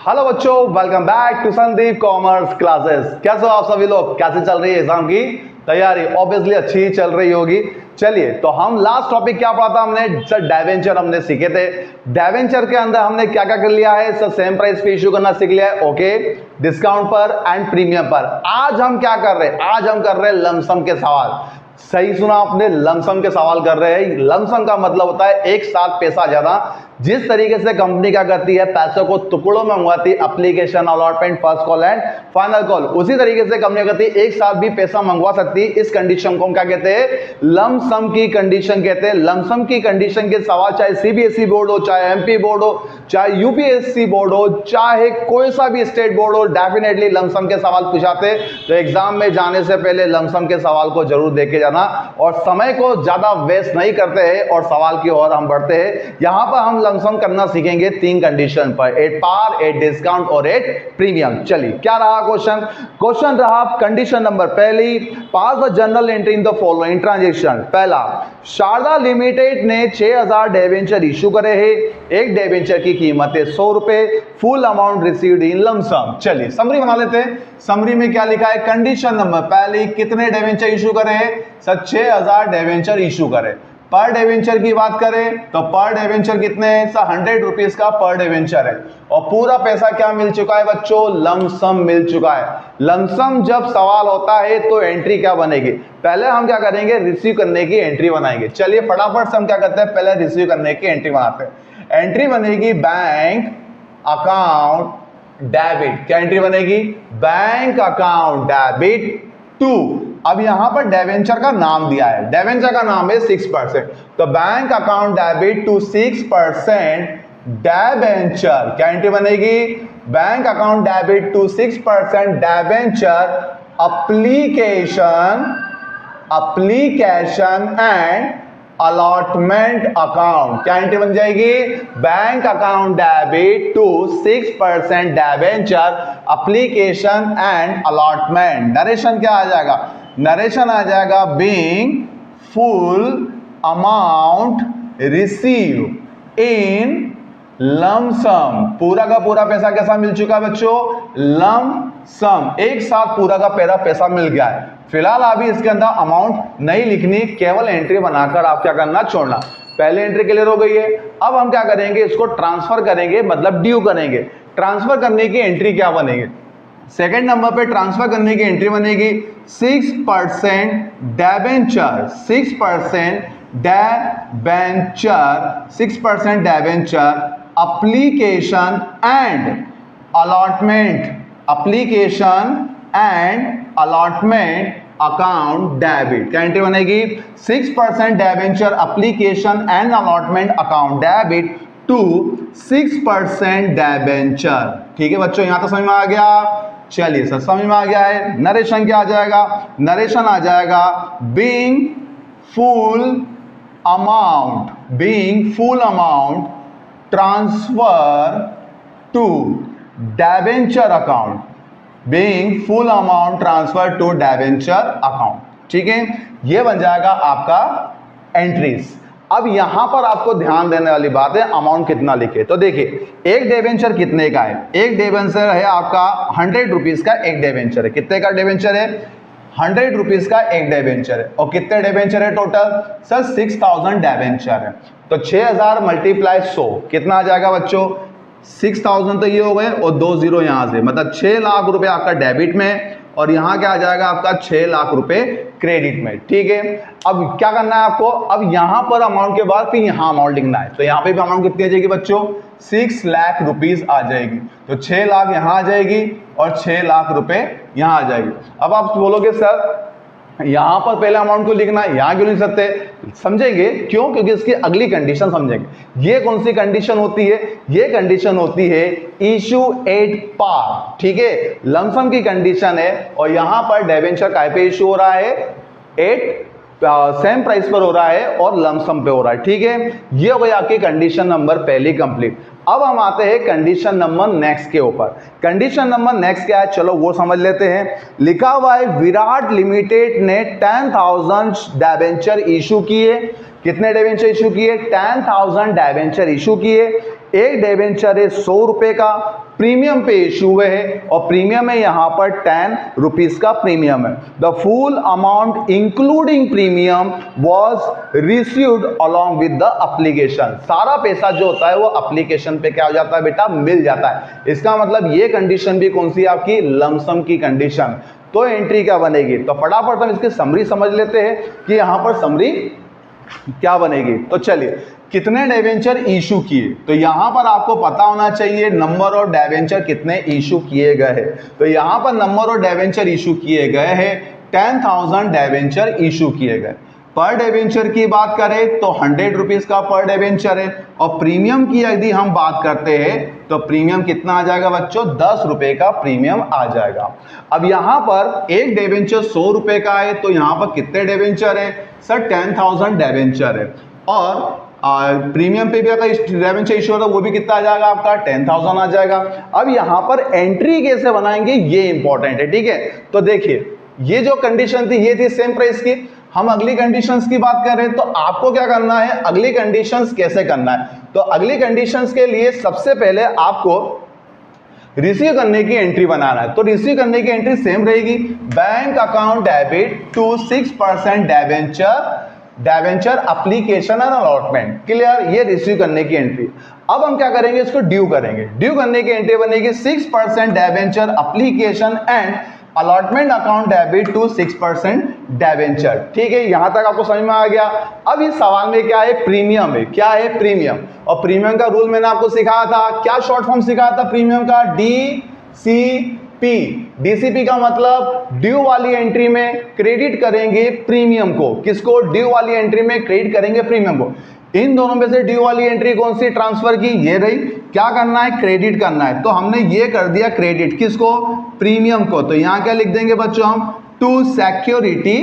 Hello बच्चों, welcome back to Sandeep commerce classes. कैसे हो आप सभी लोग? कैसे चल रही है एग्जाम की तैयारी? ऑब्वियसली अच्छी ही चल रही होगी। चलिए, तो हम लास्ट टॉपिक क्या पढ़ा था हमने? सर डिवेंचर हमने सीखे थे। डिवेंचर के अंदर हमने क्या क्या कर लिया है? सर सेम प्राइस पे इशू करना सीख लिया है। ओके, डिस्काउंट पर एंड प्रीमियम पर। आज हम क्या कर रहे हैं? आज हम कर रहे हैं लमसम के सवाल। सही सुना आपने, लमसम के सवाल कर रहे हैं। लमसम का मतलब होता है एक साथ पैसा ज्यादा। जिस तरीके से कंपनी क्या करती है, पैसों को टुकड़ों में मंगवाती है, application, allotment, first call and final call, उसी तरीके से कंपनी करती है एक साथ भी पैसा मंगवा सकती है। इस कंडीशन को हम क्या कहते हैं? लमसम की कंडीशन कहते हैं। लमसम की कंडीशन के सवाल चाहे सीबीएसई बोर्ड हो, चाहे एमपी बोर्ड हो, चाहे यूपीएससी बोर्ड हो, चाहे कोई सा भी स्टेट बोर्ड हो, डेफिनेटली लमसम के सवाल पूछाते। तो एग्जाम में जाने से पहले लमसम के सवाल को जरूर देखे जाना और समय को ज्यादा वेस्ट नहीं करते हैं और सवाल की ओर हम बढ़ते हैं। यहां पर हम लमसम करना सीखेंगे तीन कंडीशन पर, एट पार, एट डिस्काउंट और एट प्रीमियम। चलिए, क्या रहा क्वेश्चन? क्वेश्चन रहा कंडीशन नंबर पहली, pass the general entry in the following transaction. पहला, शारदा लिमिटेड ने 6000 डिवेंचर इशू करे हैं। एक डिवेंचर की कीमत है 100 रुपए, full amount received in lump sum. चलिए समरी बना लेते हैं। समरी में क्या लिखा है? कंडीशन नंबर पहली, कितने डिवेंचर इशू करे? सर 6000 डिवेंचर इशू करे। पर डिवेंचर की बात करें तो पर डिवेंचर कितने हैं? सर 100 रुपीज का पर डिवेंचर है। और पूरा पैसा क्या मिल चुका है बच्चों? लमसम मिल चुका है। लमसम जब सवाल होता है तो एंट्री क्या बनेगी? पहले हम क्या करेंगे? रिसीव करने की एंट्री बनाएंगे। चलिए फटाफट से हम क्या करते हैं? पहले रिसीव करने की एंट्री बनाते हैं। एंट्री बनेगी बैंक अकाउंट डेबिट। क्या एंट्री बनेगी? Bank account debit to. अब यहां पर डिवेंचर का नाम दिया है, डिवेंचर का नाम है 6%। तो bank account debit to 6% debenture. क्या एंट्री बनेगी? Bank account debit to 6% debenture application and allotment account. क्या एंट्री बन जाएगी? Bank account debit to 6% debenture application and allotment. Narration क्या आ जाएगा? नरेशन आ जाएगा being full amount receive in lump sum. पूरा का पूरा पैसा कैसा मिल चुका है बच्चों? लमसम, एक साथ पूरा का पूरा पैसा मिल गया है। फिलहाल अभी इसके अंदर अमाउंट नहीं लिखनी, केवल एंट्री बनाकर आप क्या करना? छोड़ना। पहले एंट्री क्लियर हो गई है। अब हम क्या करेंगे? इसको ट्रांसफर करेंगे, मतलब ड्यू करेंगे। ट्रांसफर करने की एंट्री क्या बनेगी? सेकेंड नंबर पे ट्रांसफर करने की एंट्री बनेगी 6% debenture, 6% debenture, 6% debenture application and allotment, application and allotment account debit. क्या एंट्री बनेगी? 6% debenture application and allotment account debit to 6% debenture. ठीक है बच्चों, यहां तो समझ में आ गया? चलिए सर, समझ में आ गया है। नरेशन क्या आ जाएगा? नरेशन आ जाएगा being full amount transfer to debenture account, being full amount transfer to debenture account. ठीक है, ये बन जाएगा आपका एंट्रीज। अब यहां पर आपको ध्यान देने वाली बात है, अमाउंट कितना लिखे। तो देखिए, एक डिवेंचर कितने का है? एक डिवेंचर है आपका 100 रुपीज का। एक डिवेंचर है, कितने का डिवेंचर है? 100 रुपीज का एक डिवेंचर है। और कितने डिवेंचर है टोटल? सर 6000 डिवेंचर है। तो 6000 मल्टीप्लाई 100 कितना आ जाएगा बच्चों? 6000 तो ये हो गए और 2 जीरो यहां से, मतलब 6 लाख रुपए आपका डेबिट में और यहां क्या आ जाएगा आपका? 6 लाख रुपए क्रेडिट में। ठीक है, अब क्या करना है आपको? अब यहां पर अमाउंट के बाद फिर यहां अमाउंट लिखना है। तो यहां पे भी अमाउंट कितनी आ जाएगी बच्चों? 6 लाख रुपीज आ जाएगी। तो 6 लाख यहां आ जाएगी और 6 लाख रुपए यहां आ जाएगी। अब आप बोलोगे सर यहां पर पहले अमाउंट को लिखना है, यहां क्यों लिख सकते? समझेंगे क्यों? क्योंकि इसकी अगली कंडीशन समझेंगे। ये कौन सी कंडीशन होती है? ये कंडीशन होती है इशू एट पार। ठीक है, लमसम की कंडीशन है और यहां पर डिवेंचर काय पे इशू हो रहा है? एट सेम प्राइस पर हो रहा है और लमसम पे हो रहा है। ठीक है, ये हो गई आपकी कंडीशन नंबर पहली कंप्लीट। अब हम आते हैं कंडीशन नंबर नेक्स्ट के ऊपर। कंडीशन नंबर नेक्स्ट क्या है? चलो वो समझ लेते हैं। लिखा हुआ है विराट लिमिटेड ने 10,000 डिवेंचर इशू किए। कितने डिवेंचर इशू किए? 10,000 डिवेंचर इशू किए। एक डिवेंचर है 100 रुपए का, प्रीमियम पे इशू हुए हैं और प्रीमियम है यहां पर 10 रुपीज का प्रीमियम है। The full amount including premium was received along with the application. सारा पैसा जो होता है वो एप्लीकेशन पे क्या हो जाता है बेटा, मिल जाता है। इसका मतलब ये कंडीशन भी कौन सी आपकी, लमसम की कंडीशन। तो एंट्री क्या बनेगी, तो फटाफट हम इसकी समरी समझ लेते हैं कि यहां पर समरी क्या बनेगी। तो चलिए, कितने डिवेंचर इशू किए, तो यहां पर आपको पता होना चाहिए नंबर ऑफ डिवेंचर कितने इशू किए गए हैं। तो यहां पर नंबर ऑफ डिवेंचर इशू किए गए हैं 10,000 डिवेंचर इशू किए गए। पर डिवेंचर की बात करें तो 100 रुपीज का पर डिवेंचर है और प्रीमियम की यदि हम बात करते हैं तो प्रीमियम कितना आ जाएगा बच्चों, 10 रुपए का प्रीमियम आ जाएगा। अब यहां पर एक डिवेंचर 100 रुपए का है, तो यहां पर कितने डिवेंचर है सर, 10,000 डिवेंचर है और प्रीमियम पे भी अगर डिवेंचर इशू होगा वो भी कितना आ जाएगा आपका, 10,000 आ जाएगा। अब यहां पर एंट्री कैसे बनाएंगे ये इंपॉर्टेंट है, ठीक है। तो देखिए, ये जो कंडीशन थी ये थी सेम प्राइस की। हम अगली कंडीशंस की बात कर रहे हैं, तो आपको क्या करना है, अगली कंडीशंस कैसे करना है। तो अगली कंडीशंस के लिए सबसे पहले आपको रिसीव करने की एंट्री बनाना है। तो रिसीव करने की एंट्री सेम रहेगी, bank account debit to 6% debenture application and allotment. Clear, ये रिसीव करने की एंट्री। अब हम क्या करेंगे, इसको ड्यू करेंगे। ड्यू करने की एंट्री बनेगी 6% debenture application and allotment account debit to 6% debenture. ठीक है, यहां तक आपको समझ में आ गया। अब इस सवाल में क्या है, प्रीमियम है। क्या है, प्रीमियम। और प्रीमियम का रूल मैंने आपको सिखाया था, क्या शॉर्ट फॉर्म सिखाया था प्रीमियम का, DCP। DCP का मतलब ड्यू वाली एंट्री में क्रेडिट करेंगे प्रीमियम को। किसको, ड्यू वाली एंट्री में क्रेडिट करेंगे प्रीमियम को। इन दोनों में से ड्यू वाली एंट्री कौन सी ट्रांसफर की, ये रही। क्या करना है, क्रेडिट करना है। तो हमने ये कर दिया क्रेडिट, किसको, प्रीमियम को। तो यहां क्या लिख देंगे बच्चों हम, टू सिक्योरिटी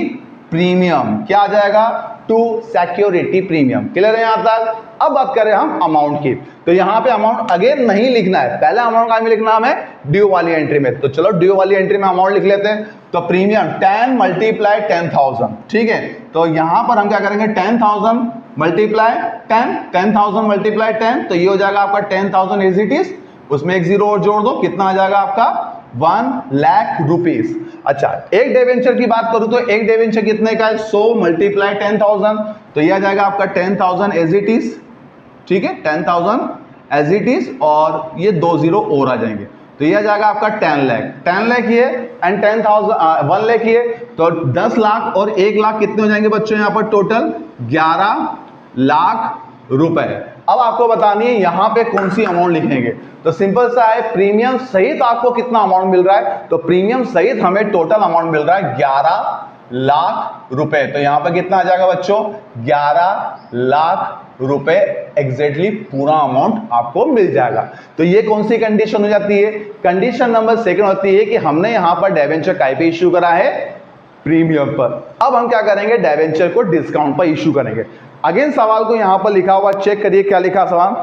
प्रीमियम। क्या आ जाएगा, टू सिक्योरिटी प्रीमियम। क्लियर है यहां तक। अब बात करें हम अमाउंट की, तो यहां पे अमाउंट अगेन नहीं लिखना है, पहले अमाउंट का लिखना हमें ड्यू वाली एंट्री में। तो चलो ड्यू वाली एंट्री में अमाउंट लिख लेते हैं। तो प्रीमियम 10 मल्टीप्लाई 10,000, ठीक है। तो यहां पर हम क्या करेंगे, 10,000 मल्टीप्लाई 10, 10,000 मल्टीप्लाई 10, तो ये हो जाएगा आपका 10,000 एज इट इज। उसमें एक जीरो और जोड़ दो, कितना आ जाएगा आपका, 1 लाख रुपीस। अच्छा, एक डिवेंचर की बात करूं तो एक डिवेंचर कितने का है, 100 मल्टीप्लाई 10,000, तो ये आ जाएगा आपका 10,000 एज इट इज। ठीक है, 10,000 एज इट इज और ये 2 जीरो और आ जाएंगे, तो ये आ जाएगा आपका 10 लाख। 10 लाख ये एंड 10,000 1 लाख ये, तो 10 लाख और 1 लाख कितने हो जाएंगे बच्चों, यहाँ पर टोटल 11 लाख रुपए। अब आपको बतानी है यहां पे कौन सी अमाउंट लिखेंगे। तो सिंपल सा है, प्रीमियम सहित आपको कितना अमाउंट मिल रहा है, तो प्रीमियम सहित हमें टोटल अमाउंट मिल रहा है 11 लाख रुपए। तो यहां पर कितना आ जाएगा बच्चों, 11 लाख रुपए एग्जैक्टली पूरा अमाउंट आपको मिल जाएगा। तो ये कौन सी कंडीशन हो जाती है, कंडीशन नंबर सेकंड होती है कि हमने यहां पर डिवेंचर काय पे इश्यू करा है, प्रीमियम पर। अब हम क्या करेंगे, डिवेंचर को डिस्काउंट पर इश्यू करेंगे। अगेन सवाल को यहां पर लिखा हुआ चेक करिए, क्या लिखा सवाल,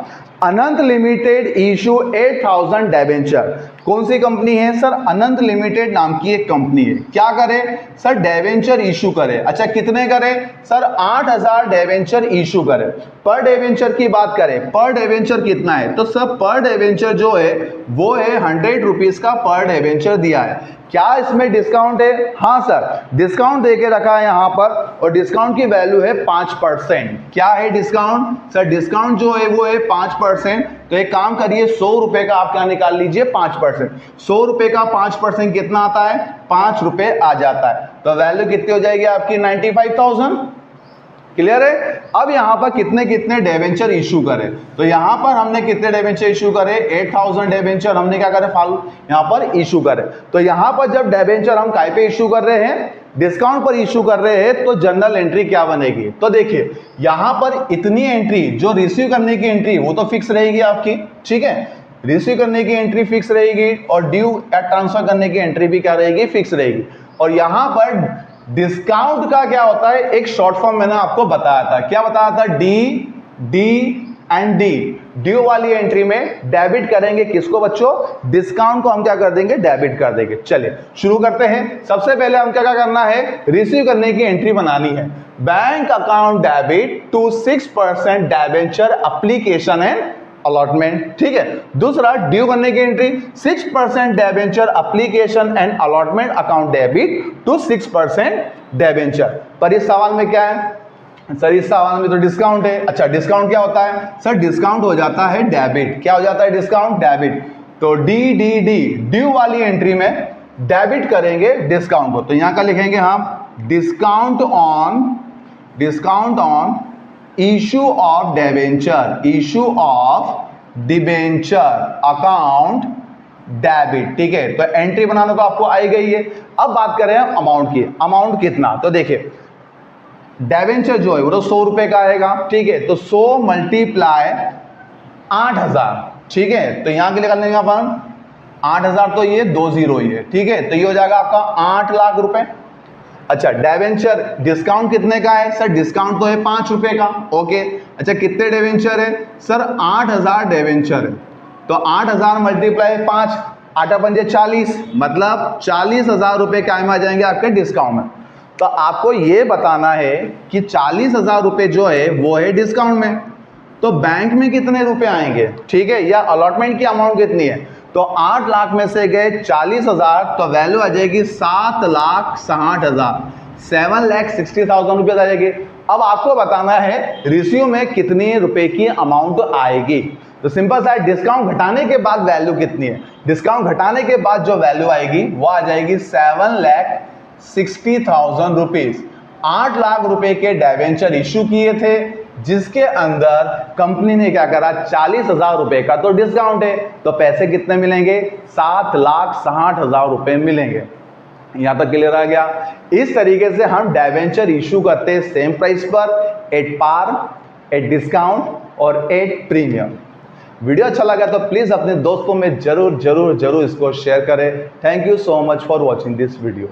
अनंत लिमिटेड इशू 8,000 डिवेंचर। कौन सी कंपनी है सर, अनंत लिमिटेड नाम की एक कंपनी है। क्या करे सर, डिवेंचर इशू करे। अच्छा, कितने करे सर, 8,000 डिवेंचर इशू करे। पर डिवेंचर की बात करें, पर डिवेंचर कितना है, तो सर पर डिवेंचर जो है वो है 100 रुपीज का पर डिवेंचर दिया है। क्या इसमें डिस्काउंट है, हाँ सर डिस्काउंट देके रखा है यहां पर, और डिस्काउंट की वैल्यू है 5%। क्या है डिस्काउंट सर, डिस्काउंट जो है वो है 5%। तो एक काम करिए, 100 रुपए का आप क्या निकाल लीजिए, 5%। 100 रुपए का 5% कितना आता है, 5 रुपए आ जाता है। तो वैल्यू कितनी हो जाएगी आपकी, 95,000। क्लियर है। अब यहां पर कितने कितने डिवेंचर इशू करें, तो यहां पर हमने कितने डिवेंचर इशू करे, 8,000 डिवेंचर हमने क्या करे, फालू यहां पर इशू करे। तो यहां पर जब डिवेंचर हम काय पे इशू कर रहे हैं, डिस्काउंट पर इशू कर रहे हैं, तो जनरल एंट्री क्या बनेगी। तो देखिए यहां पर इतनी एंट्री जो रिसीव करने की एंट्री वो तो फिक्स रहेगी आपकी, ठीक है, रिसीव करने की एंट्री फिक्स रहेगी और ड्यू ट्रांसफर करने की एंट्री भी क्या रहेगी, फिक्स रहेगी। और यहां पर डिस्काउंट का क्या होता है, एक शॉर्ट फॉर्म मैंने आपको बताया था, क्या बताया था, डी एंड डी। ड्यू वाली एंट्री में डेबिट करेंगे किसको बच्चों, डिस्काउंट को हम क्या कर देंगे, डेबिट कर देंगे। चलिए शुरू करते हैं। सबसे पहले हम क्या करना है, रिसीव करने की एंट्री बनानी है। Bank account debit to 6% debenture application and allotment, ठीक है। दूसरा ड्यू करने की entry 6% debenture application and allotment account debit to 6% debenture. पर इस सवाल में क्या है सर, इस सवाल में तो डिस्काउंट है। अच्छा डिस्काउंट क्या होता है सर, डिस्काउंट हो जाता है डेबिट। क्या हो जाता है डिस्काउंट, डेबिट। तो डी ड्यू वाली एंट्री में डेबिट करेंगे डिस्काउंट को, तो यहां का लिखेंगे हम discount on issue of debenture, issue of debenture account debit, ठीक है। तो एंट्री बनाना तो आपको आई गई है। अब बात करें हम अमाउंट की, अमाउंट कितना, तो देखिए डेबेंचर जो है वो तो 100 रुपए का आएगा, ठीक है। तो 100 मल्टीप्लाई 8000, ठीक है। तो यहां के लिए कर लेंगे अपन 8000, तो ये 20 ही है, ठीक है। तो ये हो जाएगा आपका 8 लाख रुपए। अच्छा डेबेंचर डिस्काउंट कितने का है सर, डिस्काउंट तो है 5 रुपए का, ओके। अच्छा कितने डेबेंचर है सर, 8000 डेबेंचर है। तो 8000 मल्टीप्लाई 5, 8 पंजे 40, मतलब 40,000 रुपए क्या में आ जाएंगे आपके डिस्काउंट में। तो आपको ये बताना है कि 40,000 रुपए जो है वो है डिस्काउंट में, तो बैंक में कितने रुपए आएंगे, ठीक है, या अलॉटमेंट की अमाउंट कितनी है। तो 8 लाख में से गए 40,000, तो वैल्यू आ जाएगी 7,60,000, 7,60,000 रुपये आ जाएगी। अब आपको बताना है रेशियो में कितनी रुपए की अमाउंट आएगी। तो सिंपल सा है, डिस्काउंट घटाने के बाद वैल्यू कितनी है, डिस्काउंट घटाने के बाद जो वैल्यू आएगी वो आ जाएगी 7,60,000 रुपीज। 8 लाख रुपए के डिबेंचर इश्यू किए थे, जिसके अंदर कंपनी ने क्या करा, 40,000 रुपए का तो डिस्काउंट है, तो पैसे कितने मिलेंगे, 7,60,000 रुपए मिलेंगे। यहां तक क्लियर आ गया। इस तरीके से हम डिबेंचर इश्यू करते हैं सेम प्राइस पर, एट पार, एट डिस्काउंट और एट प्रीमियम। वीडियो अच्छा लगा तो प्लीज अपने दोस्तों में जरूर इसको शेयर करें। Thank you so much for watching this video.